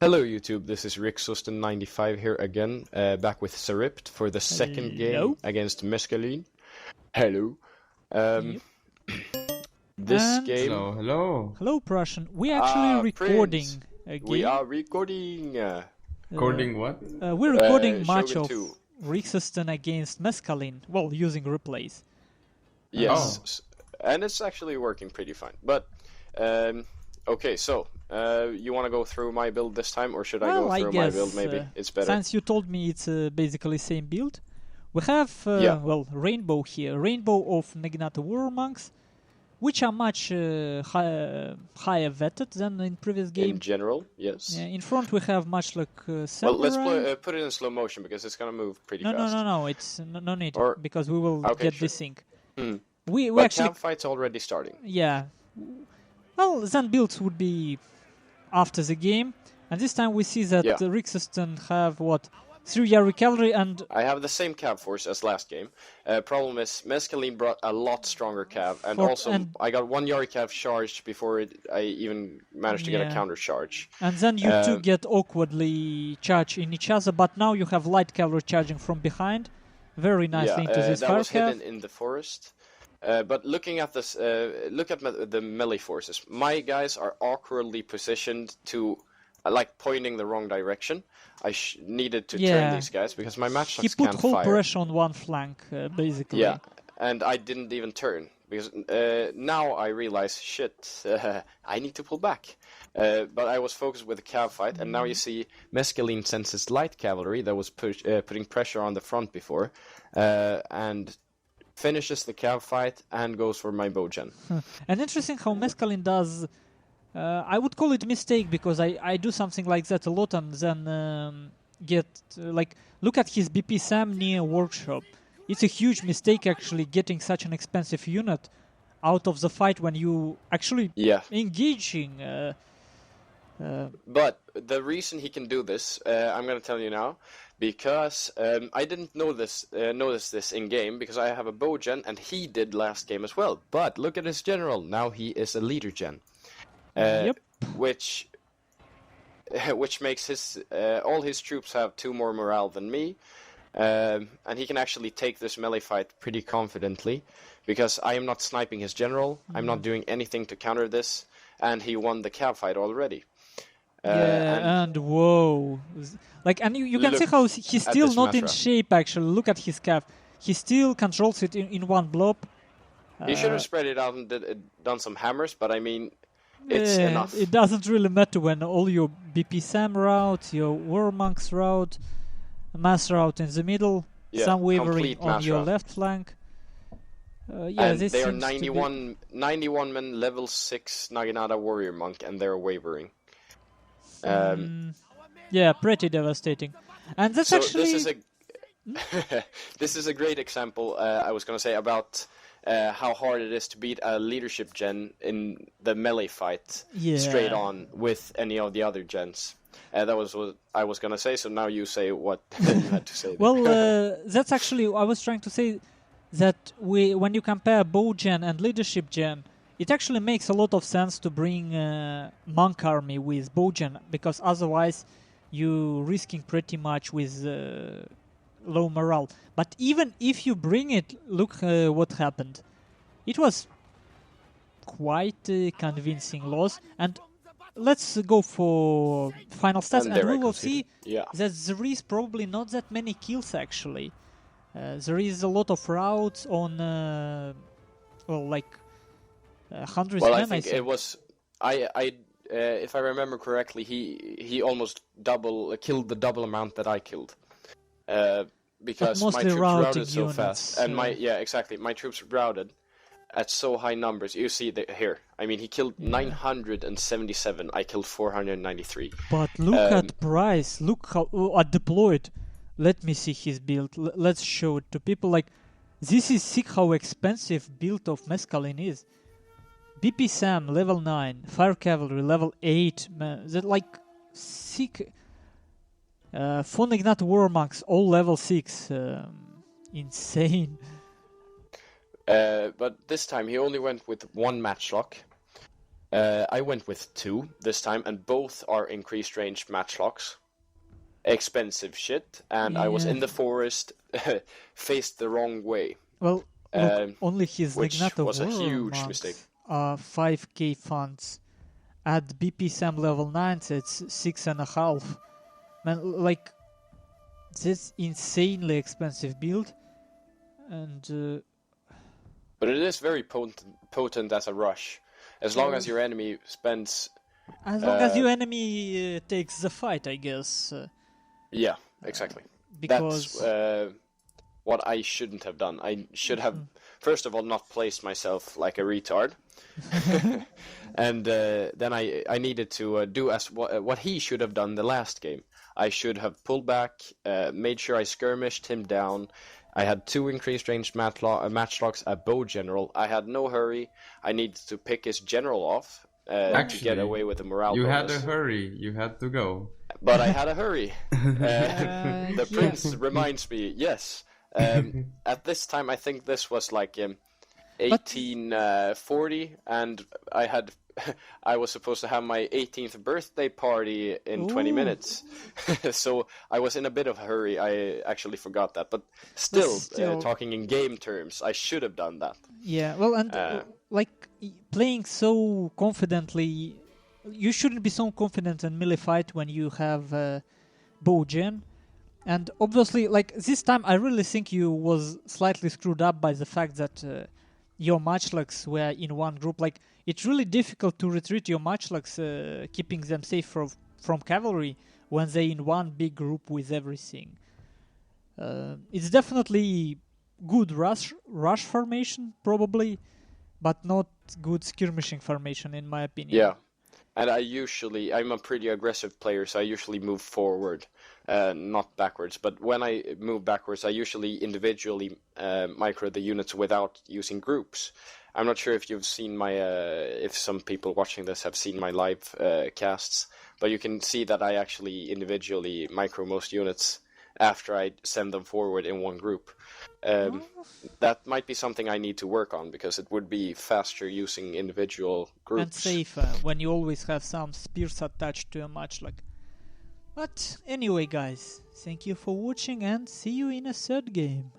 Hello YouTube, this is Riksosten 95 here again, back with Zaript for the second game against Mescaline. Hello. This game... Hello Prussian. We're actually recording a game. We are recording... Recording what? We're recording match Shogun of 2. Riksosten against Mescaline, well, using replays. Yes, and it's actually working pretty fine. But, okay, so... you want to go through my build this time, or should I go through my build? Maybe it's better. Since you told me it's basically same build, we have well, Rainbow here, Rainbow of Naginata Warrior Monks, which are much higher vetted than in previous game. In general, yes. In front we have much like Samurai. Well, let's put it in slow motion because it's gonna move pretty fast. No, it's no need because we will get this thing. We but actually camp fight's already starting. Yeah. Well, then builds would be after the game, and this time we see that the Riksosten have what 3 Yari cavalry, and I have the same cav force as last game. Problem is Mescaline brought a lot stronger cav, and I got 1 Yari cav charged before I even managed to get a counter charge. And then you two get awkwardly charged in each other, but now you have light cavalry charging from behind, very nicely into this that was cav. hidden in the forest. But looking at this, look at the melee forces. My guys are awkwardly positioned to, like, pointing the wrong direction. I needed to turn these guys because my matchlocks can't fire. He put whole pressure on one flank, basically. Yeah, and I didn't even turn because now I realize, shit, I need to pull back. But I was focused with the cav fight, and now you see Mescaline sends his light cavalry that was putting pressure on the front before, and finishes the cav fight and goes for my bowgen. And interesting how Mescaline does, I would call it mistake because I do something like that a lot and then get, like, look at his BP Sam near workshop. It's a huge mistake actually getting such an expensive unit out of the fight when you actually engaging. But the reason he can do this, I'm going to tell you now, because I didn't notice this in game because I have a bowgen and he did last game as well. But look at his general. Now he is a leader gen, which makes his all his troops have 2 more morale than me, and he can actually take this melee fight pretty confidently because I am not sniping his general. I'm not doing anything to counter this, and he won the cav fight already. And whoa, like, and you can see how he's still not in shape. Actually, look at his cav. He still controls it in one blob. He should have spread it out and done some hammers, but I mean, it's enough. It doesn't really matter when all your BP Sam route, your War Monks route, mass route in the middle, some wavering on your left flank. And they are 91 men, level 6 Naginata Warrior Monk, and they're wavering. Yeah, pretty devastating. And that's actually... This is a great example, I was going to say, about how hard it is to beat a leadership gen in the melee fight straight on with any of the other gens. That was what I was going to say, so now you say what you had to say. Well, that's actually... I was trying to say that when you compare bow gen and leadership gen, it actually makes a lot of sense to bring monk army with bowgen, because otherwise you're risking pretty much with low morale. But even if you bring it, look what happened. It was quite a convincing loss. And let's go for final stats, and we will see that there is probably not that many kills actually. There is a lot of routes on, well, like, hundreds. Well, I think it was. If I remember correctly, he almost killed the double amount that I killed, because my troops routed so fast, and my troops routed at so high numbers. You see here. I mean, he killed 977. I killed 493. But look at Price. Look how deployed. Let me see his build. Let's show it to people. Like, this is sick how expensive build of Mescaline is. BP Sam level 9, Fire Cavalry level 8, man, that like sick. Von Ignat War Monks all level 6, insane. But this time he only went with 1 matchlock, I went with 2 this time, and both are increased range matchlocks. Expensive shit, and I was Yeah. in the forest, faced the wrong way. Well, look, only his which Legnato was a Warrior huge monks mistake. are 5k funds. At BP Sam level 9, so it's 6.5. Man, like, this insanely expensive build. And But it is very potent as a rush. As long as your enemy spends... as long as your enemy takes the fight, I guess. Yeah, exactly. Because... That's what I shouldn't have done. I should have, first of all, not placed myself like a retard. And then I needed to do as what he should have done the last game. I should have pulled back, made sure I skirmished him down. I had 2 increased range matchlocks, a bow general. I had no hurry. I needed to pick his general off to get away with the morale You bonus. had a hurry. You had to go. But I had a hurry. The prince reminds me, yes. At this time, I think this was like 1840, and I was supposed to have my 18th birthday party in 20 minutes. So I was in a bit of a hurry. I actually forgot that. But still, talking in game terms, I should have done that. Yeah, well, and playing so confidently, you shouldn't be so confident in melee fight when you have bow gen. And obviously, like, this time I really think you was slightly screwed up by the fact that your matchlocks were in one group. Like, it's really difficult to retreat your matchlocks, keeping them safe from cavalry when they're in one big group with everything. It's definitely good rush formation, probably, but not good skirmishing formation, in my opinion. Yeah. And I'm a pretty aggressive player, so I usually move forward, not backwards. But when I move backwards, I usually individually micro the units without using groups. I'm not sure if you've seen if some people watching this have seen my live casts, but you can see that I actually individually micro most units after I send them forward in one group. That might be something I need to work on, because it would be faster using individual groups. And safer when you always have some spears attached to a matchlock. But anyway, guys, thank you for watching, and see you in a third game.